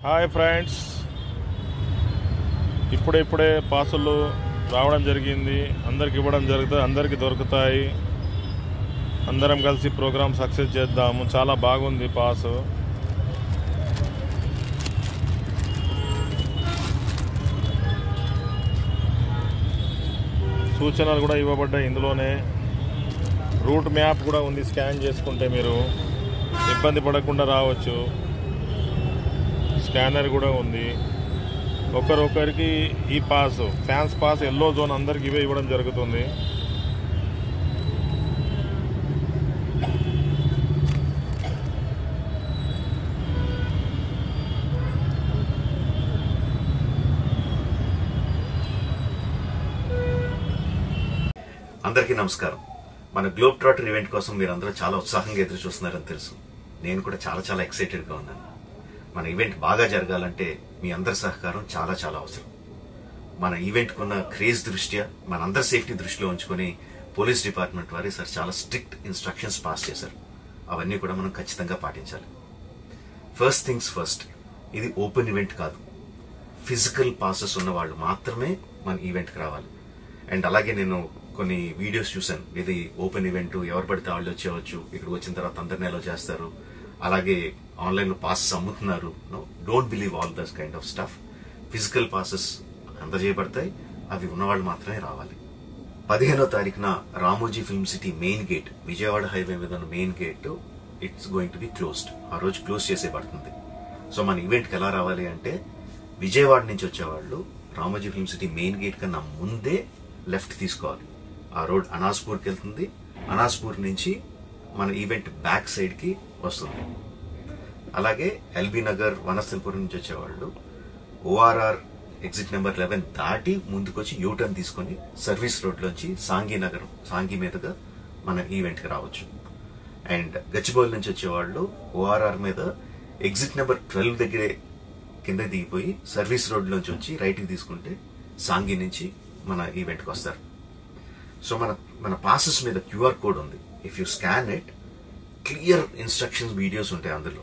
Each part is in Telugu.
హాయ్ ఫ్రెండ్స్, ఇప్పుడే పాసులు రావడం జరిగింది. అందరికి ఇవ్వడం జరుగుతుంది, అందరికి దొరుకుతాయి. అందరం కలిసి ప్రోగ్రామ్ సక్సెస్ చేద్దాము. చాలా బాగుంది పాసు. సూచనలు కూడా ఇవ్వబడ్డాయి ఇందులోనే. రూట్ మ్యాప్ కూడా ఉంది, స్కాన్ చేసుకుంటే మీరు ఇబ్బంది పడకుండా రావచ్చు. స్కానర్ కూడా ఉంది. ఒకరికి ఈ pass, fans pass, yellow zone అందరికి ఇవే ఇవ్వడం జరుగుతుంది. అందరికీ నమస్కారం. మన గ్లోబ్ ట్రాటర్ ఈవెంట్ కోసం మీరందరూ చాలా ఉత్సాహంగా ఎదురు చూస్తున్నారని తెలుసు. నేను కూడా చాలా ఎక్సైటెడ్గా ఉన్నాను. మన ఈవెంట్ బాగా జరగాలంటే మీ అందరి సహకారం చాలా అవసరం. మన ఈవెంట్ కున్న క్రేజ్ దృష్ట్యా, మన అందరి సేఫ్టీ దృష్టిలో ఉంచుకొని పోలీస్ డిపార్ట్మెంట్ వారు సార్ చాలా స్ట్రిక్ట్ ఇన్స్ట్రక్షన్స్ పాస్ చేశారు. అవన్నీ కూడా మనం ఖచ్చితంగా పాటించాలి. ఫస్ట్ థింగ్స్ ఫస్ట్, ఇది ఓపెన్ ఈవెంట్ కాదు. ఫిజికల్ పాసెస్ ఉన్న వాళ్ళు మాత్రమే మన ఈవెంట్కి రావాలి. అండ్ అలాగే నేను కొన్ని వీడియోస్ చూశాను. ఇది ఓపెన్ ఈవెంట్, ఎవరు పడితే వాళ్ళు వచ్చేవచ్చు, ఇక్కడికి వచ్చిన తర్వాత అందరినీ అలో చేస్తారు, అలాగే ఆన్లైన్లో పాసెస్ అమ్ముతున్నారు. Don't believe all this kind of stuff. Physical passes అందజేయబడతాయి, అవి ఉన్నవాళ్ళు మాత్రమే రావాలి. 15వ తారీఖున Ramoji film city main gate, Vijayawada highway మీద ఉన్న main gate, it's going to be closed. ఆ రోజు క్లోజ్ చేసేయబడుతుంది. సో మన ఈవెంట్కి ఎలా రావాలి అంటే, విజయవాడ నుంచి వచ్చేవాళ్ళు Ramoji film city main gate కన్నా ముందే లెఫ్ట్ తీసుకోవాలి. ఆ రోడ్ అనాస్పూర్కి వెళ్తుంది. అనాస్పూర్ నుంచి మన ఈవెంట్ బ్యాక్ సైడ్ కి వస్తుంది. అలాగే ఎల్బీ నగర్, వనస్థలపురం నుంచి వచ్చేవాళ్ళు ఓఆర్ఆర్ ఎగ్జిట్ నెంబర్ 11 దాటి ముందుకొచ్చి యూటర్న్ తీసుకొని సర్వీస్ రోడ్ లోంచి సాంఘీ మీదుగా మన ఈవెంట్ కి రావచ్చు. అండ్ గచ్చిబౌలి నుంచి వచ్చేవాళ్ళు ఓఆర్ఆర్ మీద ఎగ్జిట్ నెంబర్ 12 దగ్గరే కింద దిగిపోయి సర్వీస్ రోడ్ లోంచి వచ్చి రైట్ కి తీసుకుంటే సాంఘీ నుంచి మన ఈవెంట్ కి వస్తారు. సో మన పాసెస్ మీద క్యూఆర్ కోడ్ ఉంది. If you scan it, clear instructions videos ఉంటాయి అందులో.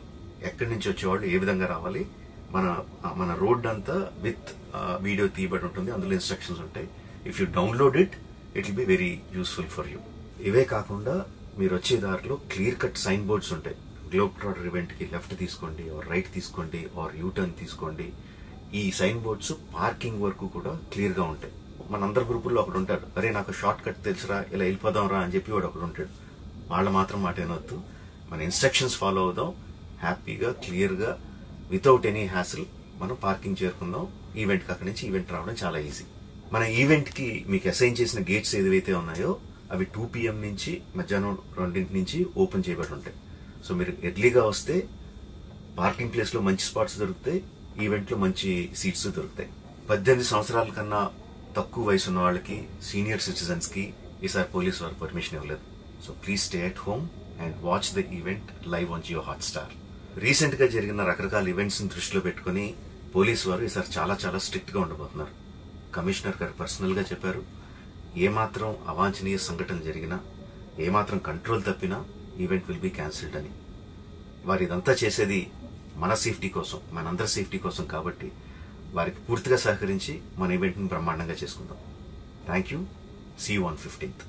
ఎక్కడి నుంచి వచ్చేవాళ్ళు ఏ విధంగా రావాలి, మన రోడ్ అంతా విత్ వీడియో తీయబడి ఉంటుంది. అందులో ఇన్స్ట్రక్షన్స్ ఉంటాయి. If you download it, it will be very useful for you. ఇవే కాకుండా మీరు వచ్చే దారిలో క్లియర్ కట్ సైన్ బోర్డ్స్ ఉంటాయి. గ్లోబ్ ట్రాటర్ ఈవెంట్ కి లెఫ్ట్ తీసుకోండి, ఆర్ రైట్ తీసుకోండి, ఆర్ యూటర్న్ తీసుకోండి. ఈ సైన్ బోర్డ్స్ పార్కింగ్ వరకు కూడా క్లియర్ గా ఉంటాయి. మనందరి గ్రూపుల్లో ఒకడు ఉంటాడు, అరే నాకు షార్ట్ కట్ తెలుసురా, ఇలా వెళ్ళిపోదాం రా అని చెప్పి వాడు ఒకడు ఉంటాడు. వాళ్ళు మాత్రం మాట వినొద్దు. మన ఇన్స్ట్రక్షన్స్ ఫాలో అవుదాం. హ్యాపీగా, క్లియర్ గా, వితౌట్ ఎనీ హ్యాసిల్ మనం పార్కింగ్ చేరుకుందాం. ఈవెంట్ కి అక్కడి నుంచి ఈవెంట్ రావడం చాలా ఈజీ. మన ఈవెంట్ కి మీకు అసైన్ చేసిన గేట్స్ ఏదైతే ఉన్నాయో అవి 2 PM నుంచి మధ్యాహ్నం 2 నుంచి ఓపెన్ చేయబడి ఉంటాయి. సో మీరు ఎర్లీగా వస్తే పార్కింగ్ ప్లేస్ లో మంచి స్పాట్స్ దొరుకుతాయి, ఈవెంట్ లో మంచి సీట్స్ దొరుకుతాయి. 18 సంవత్సరాల కన్నా తక్కువ వయసు ఉన్న వాళ్ళకి, సీనియర్ సిటిజన్స్ కి ఈసారి పోలీసు వారు పర్మిషన్ ఇవ్వలేదు. So please stay at home and watch the event live on Jio Hotstar. Recent గా జరిగిన రకరకాల ఈవెంట్స్ ని దృష్టిలో పెట్టుకుని పోలీసు వారు ఈసారి చాలా స్ట్రిక్ట్ గా ఉండబోతున్నారు. కమిషనర్ గారు పర్సనల్ గా చెప్పారు, ఏమాత్రం అవాంఛనీయ సంఘటన జరిగినా, ఏమాత్రం కంట్రోల్ తప్పినా ఈవెంట్ విల్ బి క్యాన్సిల్డ్ అని. వారు ఇదంతా చేసేది మన సేఫ్టీ కోసం, మనందరి సేఫ్టీ కోసం. కాబట్టి వారికి పూర్తిగా సహకరించి మన ఈవెంట్ ని బ్రహ్మాండంగా చేసుకుందాం. Thank you. See you on 15th.